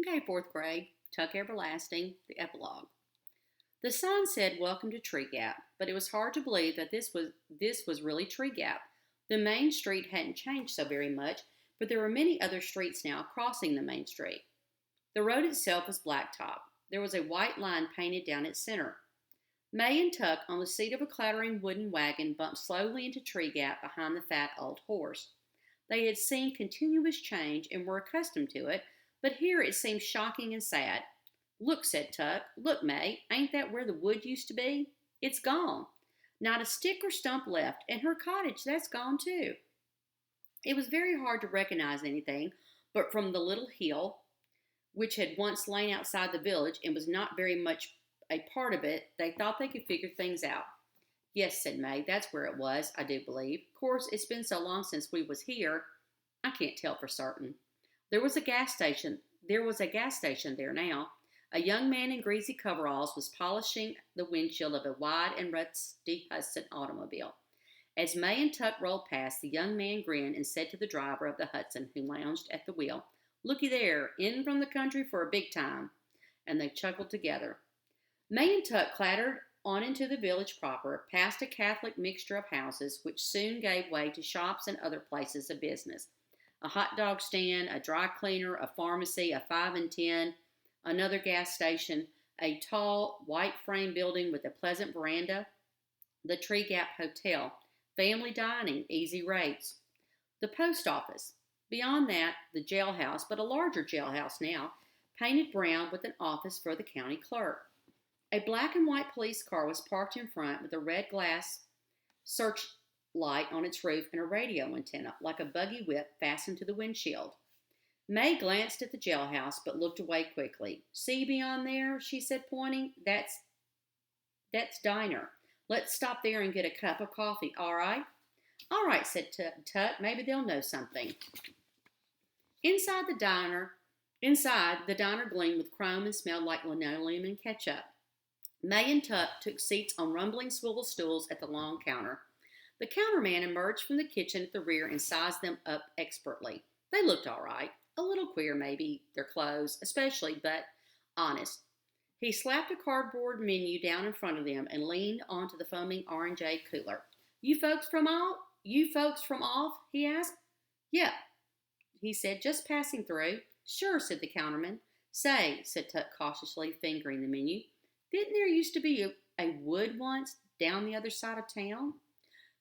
Okay, fourth grade, Tuck Everlasting, the epilogue. The sign said "Welcome to Tree Gap," but it was hard to believe that this was really Tree Gap. The main street hadn't changed so very much, but there were many other streets now crossing the main street. The road itself was blacktop. There was a white line painted down its center. May and Tuck, on the seat of a clattering wooden wagon, bumped slowly into Tree Gap behind the fat old horse. They had seen continuous change and were accustomed to it, but here it seemed shocking and sad. "Look," said Tuck. "Look, May, ain't that where the wood used to be? It's gone. Not a stick or stump left, and her cottage, that's gone too." It was very hard to recognize anything, but from the little hill, which had once lain outside the village and was not very much a part of it, they thought they could figure things out. "Yes," said May, "that's where it was, I do believe. Of course, it's been so long since we was here, I can't tell for certain." There was a gas station. There was a gas station there now. A young man in greasy coveralls was polishing the windshield of a wide and rusty Hudson automobile. As May and Tuck rolled past, the young man grinned and said to the driver of the Hudson, who lounged at the wheel, "Looky there, in from the country for a big time." And they chuckled together. May and Tuck clattered on into the village proper, past a Catholic mixture of houses, which soon gave way to shops and other places of business. A hot dog stand, a dry cleaner, a pharmacy, a 5 and 10, another gas station, a tall, white frame building with a pleasant veranda, the Tree Gap Hotel, family dining, easy rates, the post office. Beyond that, the jailhouse, but a larger jailhouse now, painted brown with an office for the county clerk. A black and white police car was parked in front with a red glass searchlight on its roof and a radio antenna, like a buggy whip, fastened to the windshield. May glanced at the jailhouse but looked away quickly. "See beyond there?" she said, pointing. That's diner. Let's stop there and get a cup of coffee, all right?" "All right," said Tut. "Maybe they'll know something." Inside the diner gleamed with chrome and smelled like linoleum and ketchup. May and Tuck took seats on rumbling swivel stools at the long counter. The counterman emerged from the kitchen at the rear and sized them up expertly. They looked all right. A little queer, maybe, their clothes, especially, but honest. He slapped a cardboard menu down in front of them and leaned onto the foaming orangeade cooler. You folks from off?" he asked. "Yep," he said, "just passing through." "Sure," said the counterman. "Say," said Tuck cautiously, fingering the menu, "didn't there used to be a wood once down the other side of town?"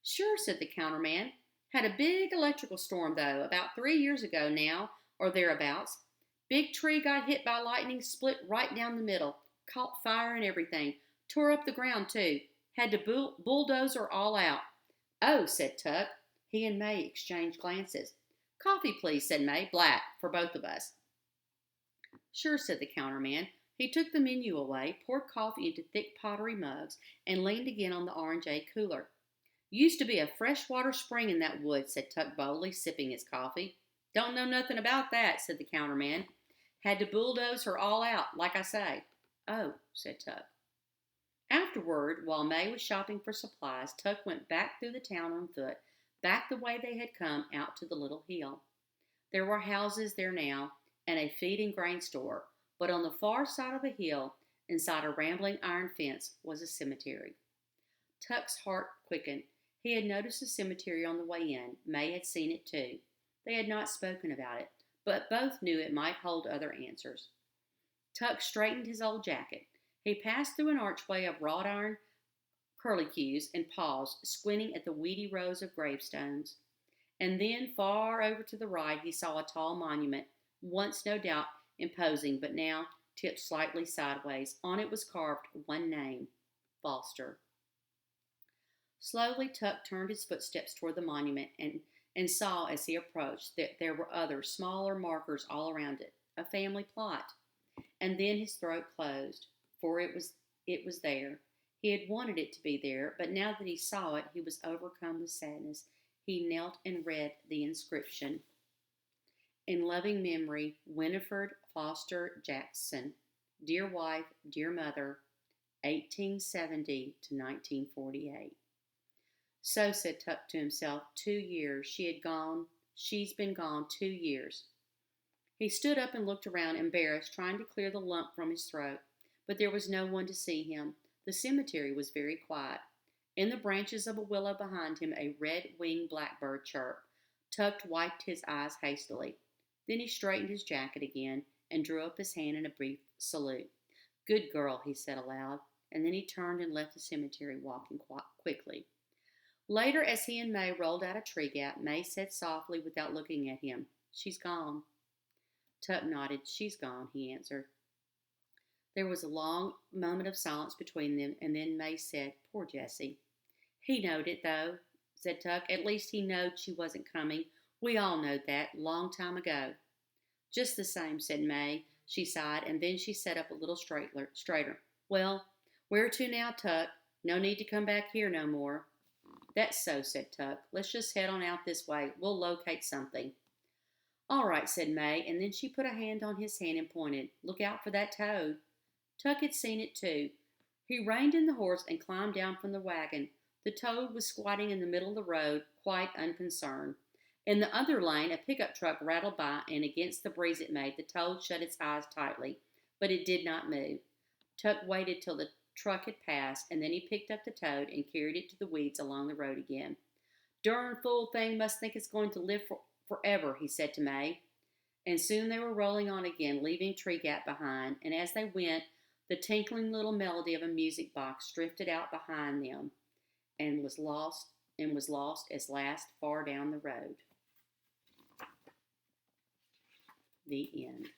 "Sure," said the counterman. "Had a big electrical storm, though, about 3 years ago now, or thereabouts. Big tree got hit by lightning, split right down the middle, caught fire and everything, tore up the ground, too. Had to bulldozer all out." "Oh," said Tuck. He and May exchanged glances. "Coffee, please," said May. "Black, for both of us." "Sure," said the counterman. He took the menu away, poured coffee into thick pottery mugs, and leaned again on the orangeade cooler. "Used to be a freshwater spring in that wood," said Tuck boldly, sipping his coffee. "Don't know nothing about that," said the counterman. "Had to bulldoze her all out, like I say." "Oh," said Tuck. Afterward, while May was shopping for supplies, Tuck went back through the town on foot, back the way they had come out to the little hill. There were houses there now, and a feed and grain store, but on the far side of the hill, inside a rambling iron fence, was a cemetery. Tuck's heart quickened. He had noticed the cemetery on the way in. May had seen it too. They had not spoken about it, but both knew it might hold other answers. Tuck straightened his old jacket. He passed through an archway of wrought iron curlicues and paused, squinting at the weedy rows of gravestones. And then, far over to the right, he saw a tall monument, once no doubt imposing, but now tipped slightly sideways. On it was carved one name, Foster. Slowly, Tuck turned his footsteps toward the monument and saw as he approached that there were other, smaller markers all around it, a family plot. And then his throat closed, for it was there. He had wanted it to be there, but now that he saw it, he was overcome with sadness. He knelt and read the inscription. "In loving memory, Winifred Foster Jackson, dear wife, dear mother, 1870 to 1948. So, said Tuck to himself, 2 years. She's been gone 2 years. He stood up and looked around, embarrassed, trying to clear the lump from his throat. But there was no one to see him. The cemetery was very quiet. In the branches of a willow behind him, a red-winged blackbird chirped. Tuck wiped his eyes hastily. Then he straightened his jacket again and drew up his hand in a brief salute. "Good girl," he said aloud, and then he turned and left the cemetery, walking quickly. Later, as he and May rolled out a tree gap, May said softly, without looking at him, "She's gone." Tuck nodded. "She's gone," he answered. There was a long moment of silence between them, and then May said, "Poor Jessie." "He knowed it, though," said Tuck. "At least he knowed she wasn't coming. We all knowed that, long time ago." "Just the same," said May. She sighed, and then she sat up a little straighter. "Well, where to now, Tuck? No need to come back here no more." "That's so," said Tuck. "Let's just head on out this way. We'll locate something." "All right," said May, and then she put a hand on his hand and pointed. "Look out for that toad." Tuck had seen it too. He reined in the horse and climbed down from the wagon. The toad was squatting in the middle of the road, quite unconcerned. In the other lane, a pickup truck rattled by, and against the breeze it made, the toad shut its eyes tightly, but it did not move. Tuck waited till the truck had passed, and then he picked up the toad and carried it to the weeds along the road again. "Darn fool thing must think it's going to live forever," he said to May. And soon they were rolling on again, leaving Tree Gap behind, and as they went, the tinkling little melody of a music box drifted out behind them and was lost as last far down the road. The end.